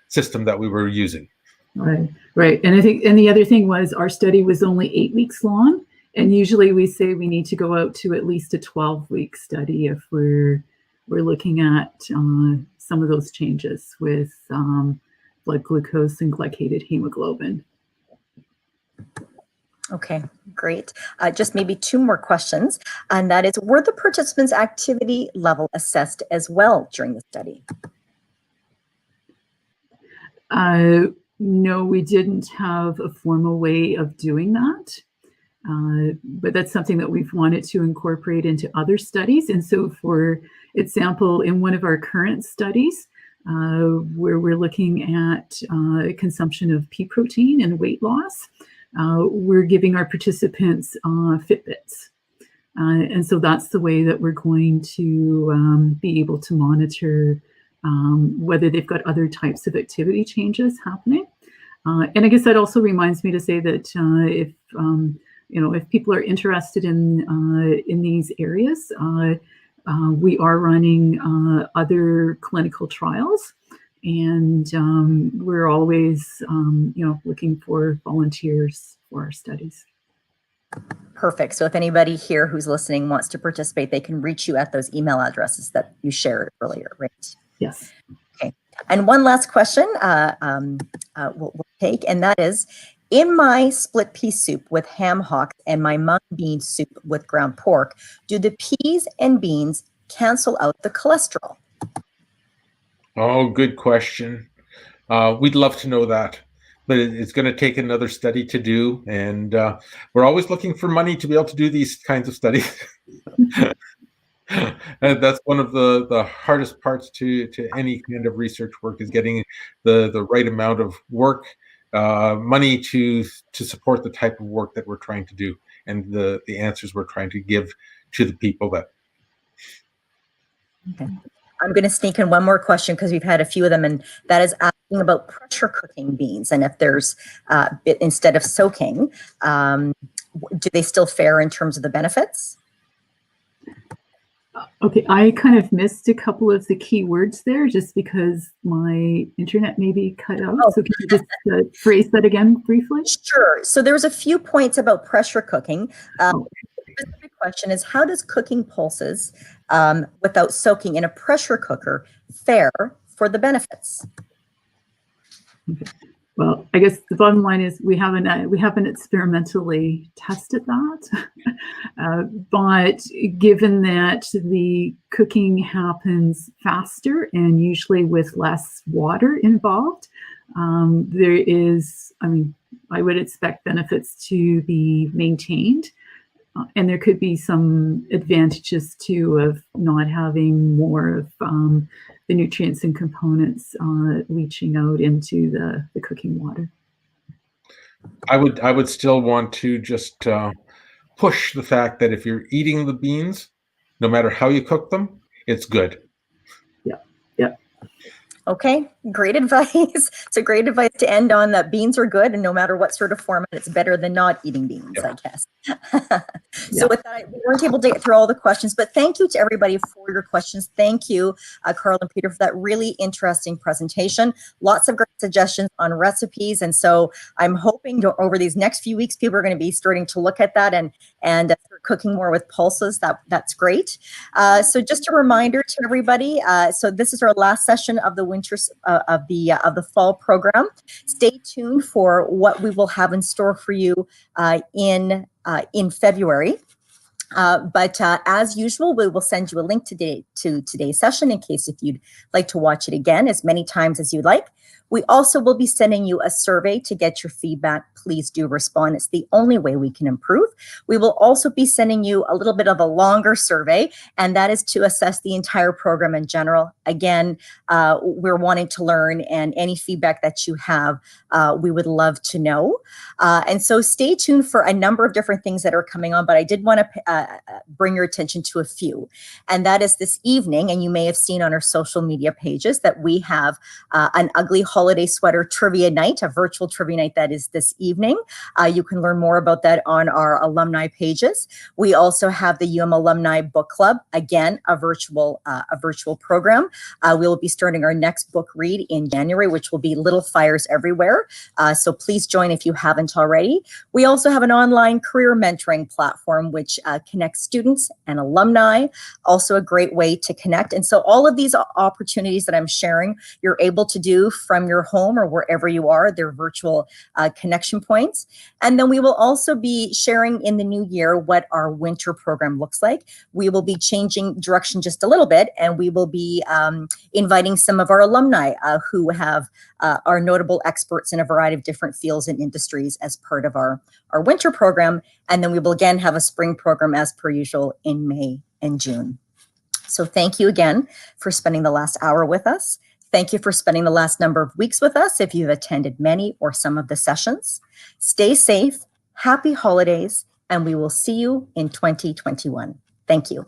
system that we were using. Right. And I think, and the other thing was our study was only 8 weeks long. And usually we say we need to go out to at least a 12-week study if we're looking at some of those changes with blood glucose and glycated hemoglobin. Okay, great. Just maybe 2 more questions. And that is, were the participants' activity level assessed as well during the study? No, we didn't have a formal way of doing that. But that's something that we've wanted to incorporate into other studies. And so, for example, in one of our current studies, where we're looking at consumption of pea protein and weight loss, we're giving our participants Fitbits. And so that's the way that we're going to be able to monitor whether they've got other types of activity changes happening. And I guess that also reminds me to say that if people are interested in these areas, we are running other clinical trials, and we're always looking for volunteers for our studies. Perfect. So if anybody here who's listening wants to participate, they can reach you at those email addresses that you shared earlier, right? Yes. Okay. And one last question we'll take, and that is, in my split pea soup with ham hocks and my mung bean soup with ground pork, do the peas and beans cancel out the cholesterol? Oh, good question. We'd love to know that, but it's going to take another study to do, and we're always looking for money to be able to do these kinds of studies. And that's one of the hardest parts to any kind of research work, is getting the right amount of work, money to support the type of work that we're trying to do, and the answers we're trying to give to the people that. Okay. I'm going to sneak in one more question because we've had a few of them, and that is asking about pressure cooking beans, and if there's instead of soaking, do they still fare in terms of the benefits? Okay, I kind of missed a couple of the key words there just because my internet maybe cut out. Oh. So can you just phrase that again briefly? Sure. So there's a few points about pressure cooking. The specific question is, how does cooking pulses without soaking in a pressure cooker fare for the benefits? Okay. Well, I guess the bottom line is we haven't experimentally tested that, but given that the cooking happens faster and usually with less water involved, there is, I would expect benefits to be maintained. And there could be some advantages too of not having more of the nutrients and components leaching out into the cooking water. I would still want to just push the fact that if you're eating the beans, no matter how you cook them, it's good. Yeah. Okay, great advice. It's a great advice to end on, that beans are good, and no matter what sort of format, it's better than not eating beans, I guess. So with that, we weren't able to get through all the questions, but thank you to everybody for your questions. Thank you, Carla and Peter, for that really interesting presentation. Lots of great suggestions on recipes, and so I'm hoping over these next few weeks, people are going to be starting to look at that and start cooking more with pulses. That's great. So just a reminder to everybody, so this is our last session of the winter of the fall program. Stay tuned for what we will have in store for you in February. But as usual, we will send you a link to today's session in case if you'd like to watch it again as many times as you'd like. We also will be sending you a survey to get your feedback. Please do respond. It's the only way we can improve. We will also be sending you a little bit of a longer survey, and that is to assess the entire program in general. Again, we're wanting to learn, and any feedback that you have, we would love to know. And so stay tuned for a number of different things that are coming on, but I did want to bring your attention to a few. And that is this evening, and you may have seen on our social media pages that we have an ugly holiday sweater trivia night, a virtual trivia night that is this evening. You can learn more about that on our alumni pages. We also have the UM Alumni Book Club, again, a virtual program. We will be starting our next book read in January, which will be Little Fires Everywhere. So please join if you haven't already. We also have an online career mentoring platform, which connects students and alumni, also a great way to connect. And so all of these opportunities that I'm sharing, you're able to do from your home or wherever you are. They're virtual connection points. And then we will also be sharing in the new year what our winter program looks like. We will be changing direction just a little bit, and we will be inviting some of our alumni who are notable experts in a variety of different fields and industries as part of our winter program. And then we will again have a spring program as per usual in May and June. So thank you again for spending the last hour with us. Thank you for spending the last number of weeks with us if you've attended many or some of the sessions. Stay safe, happy holidays, and we will see you in 2021. Thank you.